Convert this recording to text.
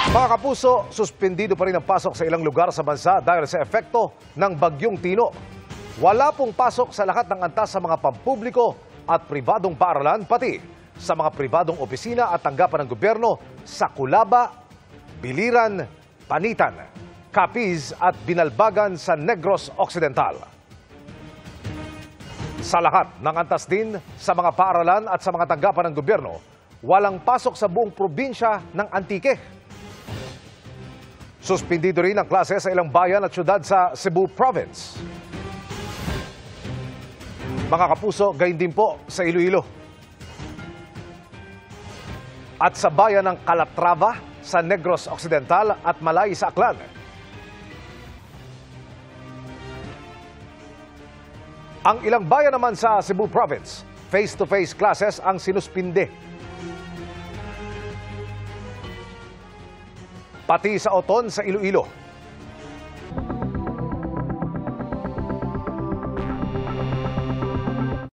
Mga kapuso, suspendido pa rin ang pasok sa ilang lugar sa bansa dahil sa epekto ng Bagyong Tino. Wala pong pasok sa lahat ng antas sa mga pampubliko at pribadong paaralan, pati sa mga pribadong opisina at tanggapan ng gobyerno sa Culaba, Biliran, Panitan, Capiz at Binalbagan sa Negros Occidental. Sa lahat ng antas din sa mga paaralan at sa mga tanggapan ng gobyerno, walang pasok sa buong probinsya ng Antique. Suspendido rin ang klase sa ilang bayan at syudad sa Cebu Province. Mga kapuso, gayon din po sa Iloilo. At sa bayan ng Calatrava sa Negros Occidental at Malay sa Aklan. Ang ilang bayan naman sa Cebu Province, face-to-face classes ang sinuspinde. Pati sa Oton sa Iloilo.